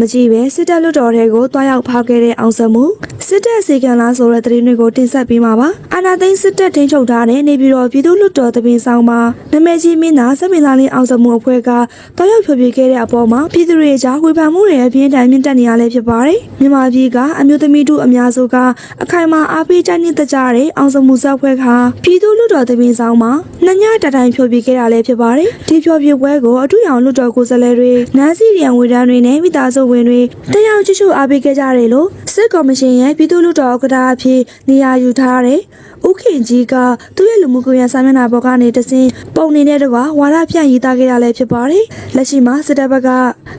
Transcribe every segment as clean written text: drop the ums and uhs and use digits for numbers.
မကြည့်ပဲစစ်တပ်လွတ်တော်တွေကိုတွားရောက်ဖောက်ခဲ့တဲ့အောင်စမှုစစ်တပ်စေကံလားဆိုတဲ့သတင်းတွေကိုတင်ဆက်ပေးမှာပါအာနာသိန်းစစ်တပ်ထိန်းချုပ်ထားတဲ့နေပြည်တော်ပြည်သူ့လွတ်တော်တပင်းဆောင်မှာနာမည်ကြီးမင်းသားစက်မင်းသားလေးအောင်စမှုအဖွဲ့ကတွားရောက်ဖြိုပြခဲ့တဲ့အပေါ်မှာပြည်သူတွေကြားဝေဖန်မှုတွေအပြင်းထန်မြင့်တက်နေရလဲဖြစ်ပါတယ်မြန်မာပြည်ကအမျိုးသမီးတို့အများစုကအခိုင်အမာအားပေးကြတဲ့ကြတဲ့အောင်စမှုဇက်ဖွဲ့ကပြည်သူ့လွတ်တော်တပင်းဆောင်မှာနှစ်ညတတိုင်းဖြိုပြခဲ့တာလည်းဖြစ်ပါတယ်ဒီဖြိုပြပွဲကိုအထူးအောင်လွတ်တော်ကိုယ်စားလှယ်တွေနန်းစီရီယံဝေဒန်တွေနဲ့မိသားစုဝင်တွေတက်ရောက်ကြည့်ရှုအားပေးခဲ့ကြတယ်လို့စစ်ကော်မရှင်ရဲ့ပြည်သူ့လွတ်တော်ဥက္ကဋ္ဌအဖြစ်နေရာယူထားတဲ့ဦးခင်ကြီးကသူ့ရဲ့လူမှုကွန်ရက်စာမျက်နှာပေါ်ကနေတဆင့်ပုံနေတဲ့တကွာဝါဒဖြန့်ရေးသားခဲ့တာလည်းဖြစ်ပါတယ်လက်ရှိမှာစစ်တပ်ဘက်က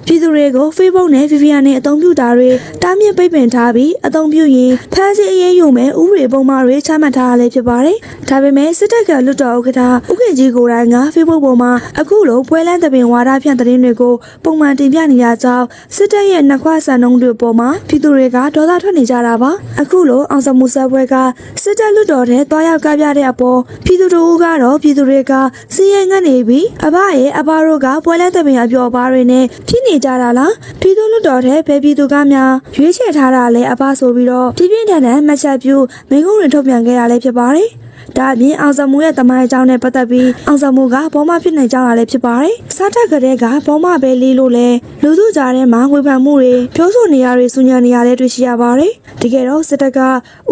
ပြည်သူတွေကို Facebook နဲ့ VPN နဲ့အသုံးပြုတာတွေတားမြစ်ပိတ်ပင်ထားပြီးအသုံးပြုရင်ဖမ်းဆီးအရေးယူမယ်ဥပဒေပုံမှန်တွေချမှတ်ထားတာလည်းဖြစ်ပါတယ်ဒါပေမဲ့စစ်တပ်ကလွတ်တော်ဥက္ကဋ္ဌဦးခင်ကြီးကိုယ်တိုင်က Facebook ပေါ်မှာအခုလိုပွဲလန်းသပင်ဝါဒဖြန့်သတင်းတွေကိုပုံမှန်တင်ပြနေရကြောင်းစစ်တပ်ရဲ့နှခွစံနှုံးတွေပေါ်မှာပြည်သူတွေကဒေါသထွက်နေကြတာပါအခုလိုအောင်စမှုဆက်ပွဲကစစ်တပ်လွတ်တော်တဲ့တွားရောက်ကပြတဲ့အပေါ်ပြည်သူတို့ကတော့ပြည်သူတွေကစီးရဲငတ်နေပြီးအဘရဲ့အဘတို့ကပွဲလန်းသပင်အပြော်ပါတွေနဲ့ဖြစ်နေကြတာလားပြည်သူလွတ်တော်တဲ့ဘယ်ပြည်သူကများရွေးချယ်ထားတာလဲအဘဆိုပြီးတော့ပြင်းထန်မှတ်ချက်ပြုမိန့်ခွန်းတွေထုတ်ပြန်ခဲ့တာလည်းဖြစ်ပါတယ်ဒါအပြင်အောင်စမှုရဲ့တမိုင်းအကြောင်းနဲ့ပတ်သက်ပြီးအောင်စမှုကဘောမဖြစ်နေကြတာလည်းဖြစ်ပါတယ်။စားတက်ကြတဲ့ကဘောမပဲလေးလို့လဲလူစုကြားထဲမှာဝေဖန်မှုတွေပြောဆိုနေရတွေဆူညံနေရတဲ့တွေ့ရှိရပါတယ်။တကယ်တော့စစ်တပ်က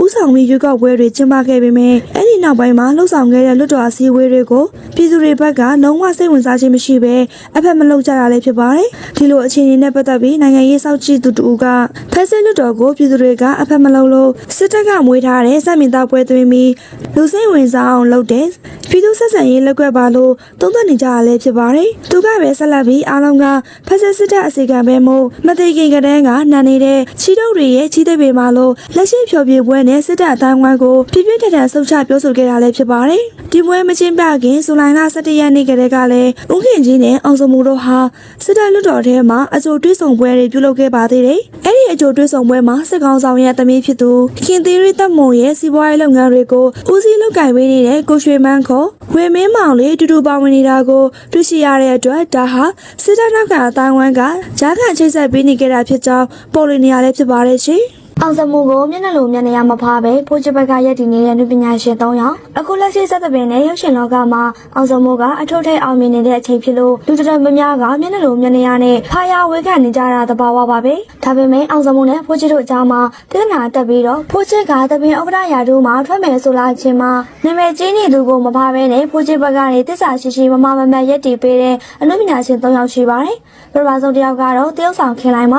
ဥဆောင်ပြီးရွေးကောက်ပွဲတွေကျင်းပခဲ့ပေမဲ့အဲ့ဒီနောက်ပိုင်းမှာလှုပ်ဆောင်ခဲ့တဲ့လွတ်တော်အစည်းအဝေးတွေကိုပြည်သူတွေဘက်ကလုံးဝစိတ်ဝင်စားခြင်းမရှိဘဲအဖက်မလုပ်ကြတာလည်းဖြစ်ပါတယ်။ဒီလိုအခြေအနေနဲ့ပတ်သက်ပြီးနိုင်ငံရေးစောင့်ကြည့်သူတူကဖက်စစ်လွတ်တော်ကိုပြည်သူတွေကအဖက်မလုပ်လို့စစ်တပ်ကမွေးထားတဲ့စက်မင်းသားပွဲသွင်းပြီးလူစိတ်ဝင်စားအောင်လုပ်တဲ့ပြည်သူဆက်ဆံရေးလက်ကွက်ပါလို့သုံးသပ်နေကြရလဲဖြစ်ပါတယ်။သူကပဲဆက်လက်ပြီးအားလုံးကဖက်စစ်တပ်အစီကံပဲမို့မသိခင်ကတည်းကနန်နေတဲ့ချီတုပ်တွေရဲ့ချီသိပ်ပေမှာလို့လက်ရှိဖြောပြပွဲနဲ့စစ်တပ်အတိုင်းဝိုင်းကိုပြပြထန်ထန်ဆုတ်ချပြောဆိုခဲ့တာလဲဖြစ်ပါတယ်။ဒီပွဲမချင်းပြခင်ဇူလိုင်လ17ရက်နေ့ကတည်းကလည်းဦးခင်ကြီးနဲ့အောင်စမှုတို့ဟာစစ်တပ်လွတ်တော်ထဲမှာအကြိုတွေးဆောင်ပွဲတွေပြုလုပ်ခဲ့ပါသေးတယ်။အဲ့ဒီအကြိုတွေးဆောင်ပွဲမှာစစ်ကောင်ဆောင်ရဲ့သမီးဖြစ်သူခင်သေးရီတပ်မုံရဲ့စီးပွားရေးလုပ်ငန်းတွေကိုဦးစီးလုပ်ကိုင်ပေးနေတဲ့ကိုရွှေမန်းခေါ်ဝေမင်းမောင်လေးတူတူပါဝင်နေတာကိုတွေ့ရှိရတဲ့အတွက်ဒါဟာစစ်တပ်နောက်ကအတိုင်းဝိုင်းကဂျားကန်ချိတ်ဆက်ပေးနေကြတာဖြစ်ကြောင်းပေါ်လွင်နေရလဲဖြစ်ပါတယ်ရှင်အောင်စမှုကိုမျက်နှာလိုမျက်နှာရမဖားပဲဖိုးချဘက်ကရက်တည်နေတဲ့နုပညာရှင်3ယောက်အခုလက်ရှိစက်သပင်နဲ့ရုပ်ရှင်လောကမှာအောင်စမှုကအထုထိတ်အောင်မြင်နေတဲ့အချိန်ဖြစ်လို့လူတော်များများကမျက်နှာလိုမျက်နှာရနဲ့ဖားရဝဲခံနေကြတာသဘာဝပါပဲဒါပေမဲ့အောင်စမှုနဲ့ဖိုးချတို့အကြားမှာပြဿနာတက်ပြီးတော့ဖိုးချကသပင်ဥက္ကဋ္ဌရာထူးမှာထွက်မယ်ဆိုလာခြင်းမှာနာမည်ကြီးနေသူကိုမဖားပဲနဲ့ဖိုးချဘက်ကနေတစ္ဆာရှိရှိမမမမရက်တည်ပေးတဲ့အနုပညာရှင်3ယောက်ရှိပါတယ်ပထမဆုံးတစ်ယောက်ကတော့တရုတ်ဆောင်ခင်လိုက်မှာ